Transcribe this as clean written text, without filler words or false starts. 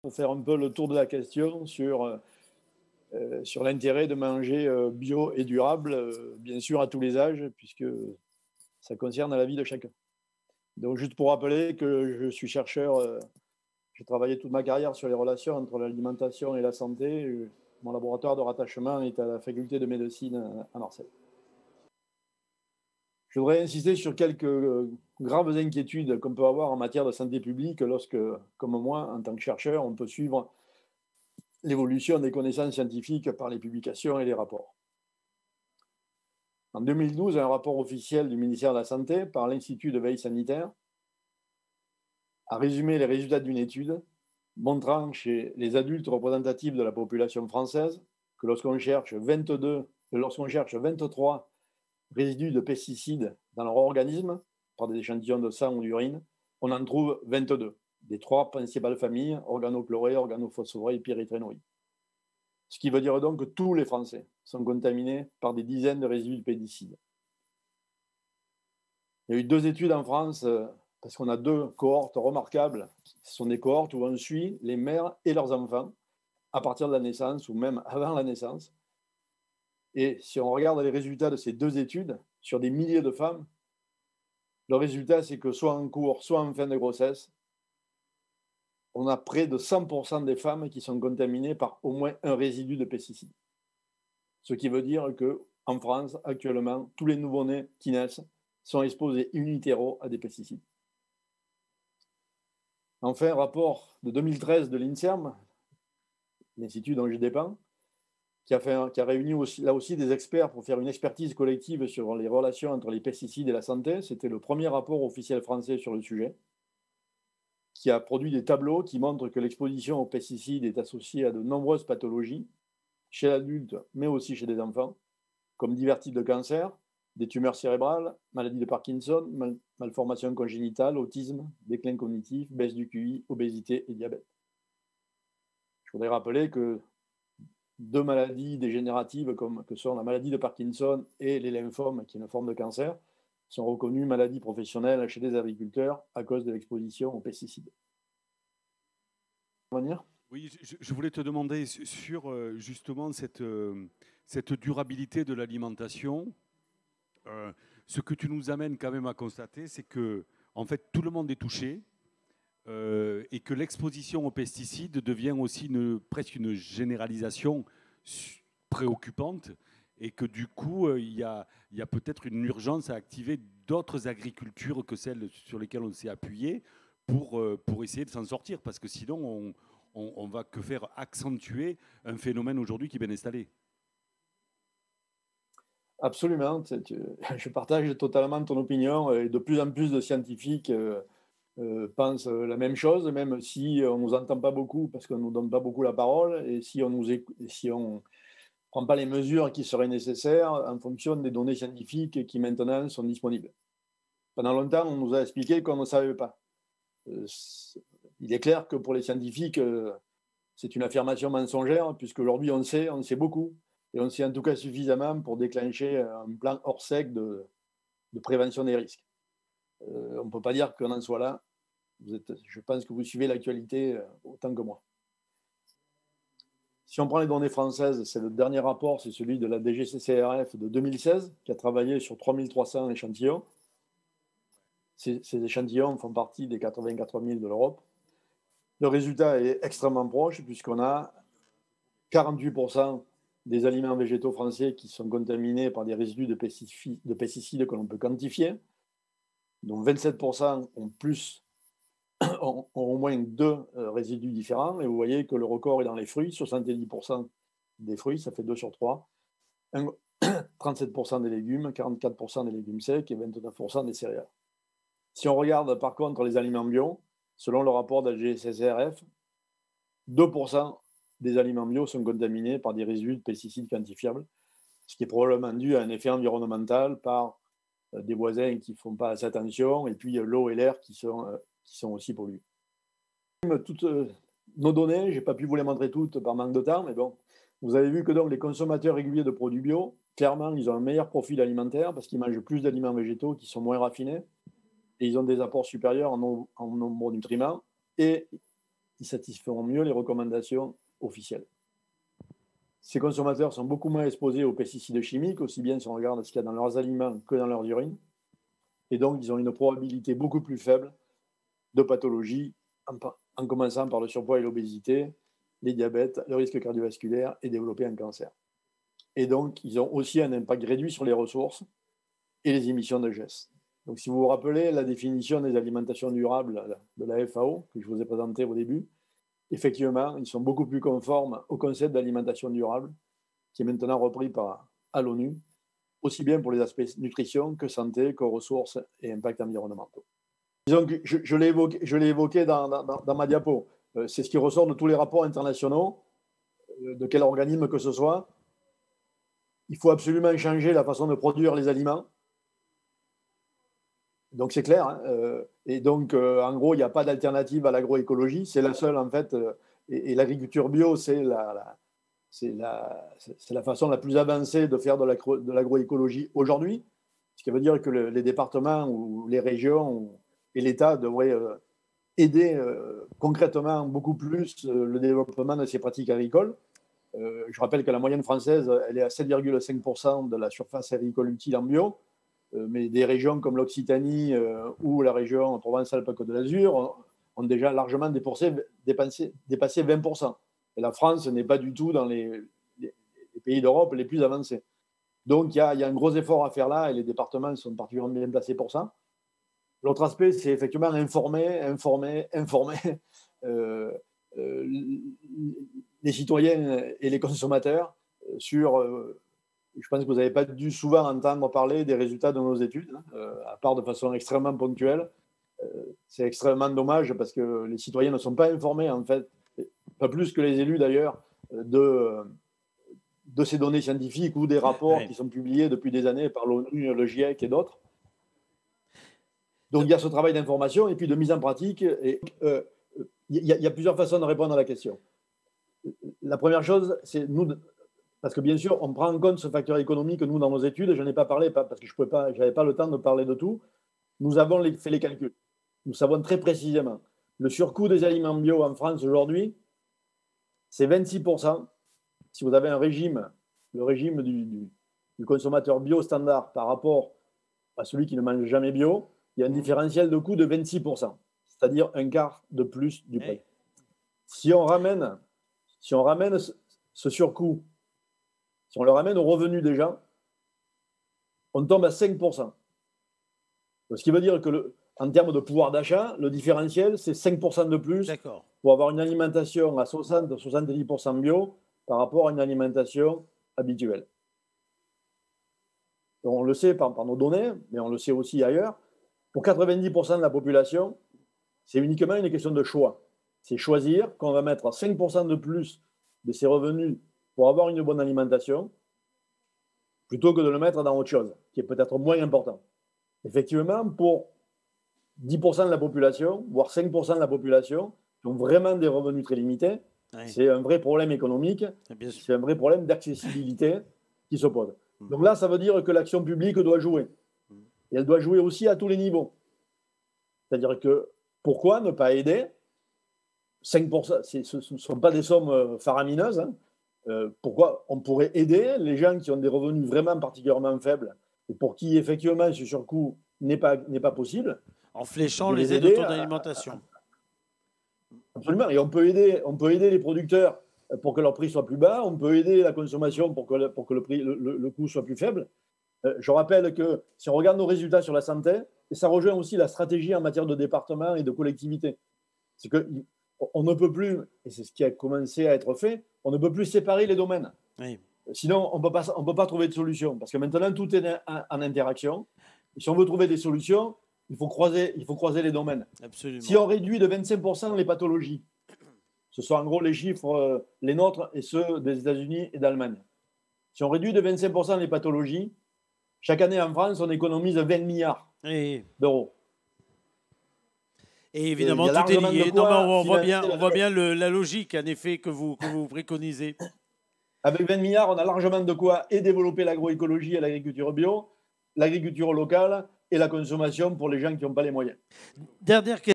Pour faire un peu le tour de la question sur l'intérêt de manger bio et durable, bien sûr à tous les âges, puisque ça concerne la vie de chacun. Donc juste pour rappeler que je suis chercheur, j'ai travaillé toute ma carrière sur les relations entre l'alimentation et la santé. Mon laboratoire de rattachement est à la faculté de médecine à Marseille. Je voudrais insister sur quelques graves inquiétudes qu'on peut avoir en matière de santé publique lorsque, comme moi, en tant que chercheur, on peut suivre l'évolution des connaissances scientifiques par les publications et les rapports. En 2012, un rapport officiel du ministère de la Santé par l'Institut de veille sanitaire a résumé les résultats d'une étude montrant chez les adultes représentatifs de la population française que lorsqu'on cherche 23 résidus de pesticides dans leur organisme, par des échantillons de sang ou d'urine, on en trouve 22, des trois principales familles, organochlorés, organophosphorés et pyréthrénoïdes. Ce qui veut dire donc que tous les Français sont contaminés par des dizaines de résidus de pesticides. Il y a eu 2 études en France, parce qu'on a 2 cohortes remarquables. Ce sont des cohortes où on suit les mères et leurs enfants à partir de la naissance ou même avant la naissance. Et si on regarde les résultats de ces 2 études sur des milliers de femmes, le résultat, c'est que soit en cours, soit en fin de grossesse, on a près de 100% des femmes qui sont contaminées par au moins un résidu de pesticide. Ce qui veut dire qu'en France, actuellement, tous les nouveau-nés qui naissent sont exposés in utero à des pesticides. Enfin, un rapport de 2013 de l'INSERM, l'institut dont je dépends, qui a réuni là aussi des experts pour faire une expertise collective sur les relations entre les pesticides et la santé. C'était le premier rapport officiel français sur le sujet, qui a produit des tableaux qui montrent que l'exposition aux pesticides est associée à de nombreuses pathologies, chez l'adulte, mais aussi chez les enfants, comme divers types de cancers, des tumeurs cérébrales, maladie de Parkinson, malformations congénitales, autisme, déclin cognitif, baisse du QI, obésité et diabète. Je voudrais rappeler que 2 maladies dégénératives que sont la maladie de Parkinson et les lymphomes, qui est une forme de cancer, sont reconnues maladies professionnelles chez les agriculteurs à cause de l'exposition aux pesticides. Oui, je voulais te demander sur justement cette durabilité de l'alimentation. Ce que tu nous amènes quand même à constater, c'est que en fait tout le monde est touché et que l'exposition aux pesticides devient aussi presque une généralisation préoccupante et que du coup il y a peut-être une urgence à activer d'autres agricultures que celles sur lesquelles on s'est appuyé pour essayer de s'en sortir, parce que sinon on va que faire accentuer un phénomène aujourd'hui qui est bien installé. Absolument, je partage totalement ton opinion et de plus en plus de scientifiques pensent la même chose, même si on ne nous entend pas beaucoup parce qu'on ne nous donne pas beaucoup la parole et si on ne prend pas les mesures qui seraient nécessaires en fonction des données scientifiques qui maintenant sont disponibles. Pendant longtemps, on nous a expliqué qu'on ne savait pas. Il est clair que pour les scientifiques, c'est une affirmation mensongère, puisqu'aujourd'hui on sait beaucoup, et on sait en tout cas suffisamment pour déclencher un plan hors sec de prévention des risques. On ne peut pas dire qu'on en soit là. Je pense que vous suivez l'actualité autant que moi. Si on prend les données françaises, c'est le dernier rapport, c'est celui de la DGCCRF de 2016, qui a travaillé sur 3300 échantillons. Ces échantillons font partie des 84 000 de l'Europe. Le résultat est extrêmement proche, puisqu'on a 48% des aliments végétaux français qui sont contaminés par des résidus de pesticides que l'on peut quantifier. Donc 27% ont au moins 2 résidus différents. Et vous voyez que le record est dans les fruits, 70% des fruits, ça fait 2 sur 3. 37% des légumes, 44% des légumes secs et 29% des céréales. Si on regarde par contre les aliments bio, selon le rapport de la GCCRF, 2% des aliments bio sont contaminés par des résidus de pesticides quantifiables, ce qui est probablement dû à un effet environnemental par des voisins qui ne font pas assez attention et puis l'eau et l'air qui sont aussi pollués. Toutes nos données, je n'ai pas pu vous les montrer toutes par manque de temps, mais bon, vous avez vu que donc les consommateurs réguliers de produits bio, clairement, ils ont un meilleur profil alimentaire parce qu'ils mangent plus d'aliments végétaux qui sont moins raffinés et ils ont des apports supérieurs en nombre de nutriments et ils satisferont mieux les recommandations officielles. Ces consommateurs sont beaucoup moins exposés aux pesticides chimiques, aussi bien si on regarde ce qu'il y a dans leurs aliments que dans leurs urines. Et donc, ils ont une probabilité beaucoup plus faible de pathologie, en commençant par le surpoids et l'obésité, les diabètes, le risque cardiovasculaire et développer un cancer. Et donc, ils ont aussi un impact réduit sur les ressources et les émissions de GES. Donc, si vous vous rappelez la définition des alimentations durables de la FAO, que je vous ai présentée au début, effectivement, ils sont beaucoup plus conformes au concept d'alimentation durable, qui est maintenant repris à l'ONU, aussi bien pour les aspects nutrition que santé, que ressources et impacts environnementaux. Disons que je l'ai évoqué dans ma diapo. C'est ce qui ressort de tous les rapports internationaux, de quel organisme que ce soit. Il faut absolument changer la façon de produire les aliments. Donc c'est clair. Hein, et donc, en gros, il n'y a pas d'alternative à l'agroécologie. C'est la seule, en fait. Et l'agriculture bio, c'est la façon la plus avancée de faire de l'agroécologie aujourd'hui. Ce qui veut dire que les départements ou les régions et l'État devraient aider concrètement beaucoup plus le développement de ces pratiques agricoles. Je rappelle que la moyenne française, elle est à 7,5% de la surface agricole utile en bio, mais des régions comme l'Occitanie ou la région Provence-Alpes-Côte d'Azur ont déjà largement dépassé 20%. Et la France n'est pas du tout dans les pays d'Europe les plus avancés. Donc, il y a un gros effort à faire là et les départements sont particulièrement bien placés pour ça. L'autre aspect, c'est effectivement informer les citoyens et les consommateurs sur. Je pense que vous n'avez pas dû souvent entendre parler des résultats de nos études, à part de façon extrêmement ponctuelle. C'est extrêmement dommage parce que les citoyens ne sont pas informés, en fait, pas plus que les élus d'ailleurs, de ces données scientifiques ou des rapports qui sont publiés depuis des années par l'ONU, le GIEC et d'autres. Donc, il y a ce travail d'information et puis de mise en pratique. Il y a plusieurs façons de répondre à la question. La première chose, c'est nous, parce que bien sûr, on prend en compte ce facteur économique, nous, dans nos études, je n'en ai pas parlé parce que je n'avais pas le temps de parler de tout. Nous avons fait les calculs. Nous savons très précisément le surcoût des aliments bio en France aujourd'hui, c'est 26%. Si vous avez le régime du consommateur bio standard par rapport à celui qui ne mange jamais bio, il y a un différentiel de coût de 26%, c'est-à-dire un quart de plus du prix. Si on ramène ce surcoût, si on le ramène au revenu des gens, on tombe à 5%. Ce qui veut dire que, en termes de pouvoir d'achat, le différentiel, c'est 5% de plus pour avoir une alimentation à 60-70% bio par rapport à une alimentation habituelle. Donc on le sait par nos données, mais on le sait aussi ailleurs. Pour 90% de la population, c'est uniquement une question de choix. C'est choisir qu'on va mettre 5% de plus de ses revenus pour avoir une bonne alimentation, plutôt que de le mettre dans autre chose, qui est peut-être moins important. Effectivement, pour 10% de la population, voire 5% de la population, qui ont vraiment des revenus très limités, c'est un vrai problème économique, c'est un vrai problème d'accessibilité qui se pose. Donc là, ça veut dire que l'action publique doit jouer. Et elle doit jouer aussi à tous les niveaux. C'est-à-dire que, pourquoi ne pas aider 5%, ce ne sont pas des sommes faramineuses. Hein. Pourquoi on pourrait aider les gens qui ont des revenus vraiment particulièrement faibles et pour qui, effectivement, ce surcoût n'est pas possible. En fléchant les aides autour d'alimentation. Absolument. Et on peut aider les producteurs pour que leur prix soit plus bas. On peut aider la consommation pour que le coût soit plus faible. Je rappelle que si on regarde nos résultats sur la santé, et ça rejoint aussi la stratégie en matière de département et de collectivité, c'est qu'on ne peut plus, et c'est ce qui a commencé à être fait, on ne peut plus séparer les domaines. Oui. Sinon, on ne peut pas trouver de solution. Parce que maintenant, tout est en interaction. Et si on veut trouver des solutions, il faut croiser les domaines. Absolument. Si on réduit de 25% les pathologies, ce sont en gros les chiffres, les nôtres et ceux des États-Unis et d'Allemagne. Si on réduit de 25% les pathologies, chaque année en France, on économise 20 milliards d'euros. Et évidemment, tout est lié. Non, mais on voit bien la logique, en effet, que vous préconisez. Avec 20 milliards, on a largement de quoi et développer l'agroécologie et l'agriculture bio, l'agriculture locale et la consommation pour les gens qui n'ont pas les moyens. Dernière question.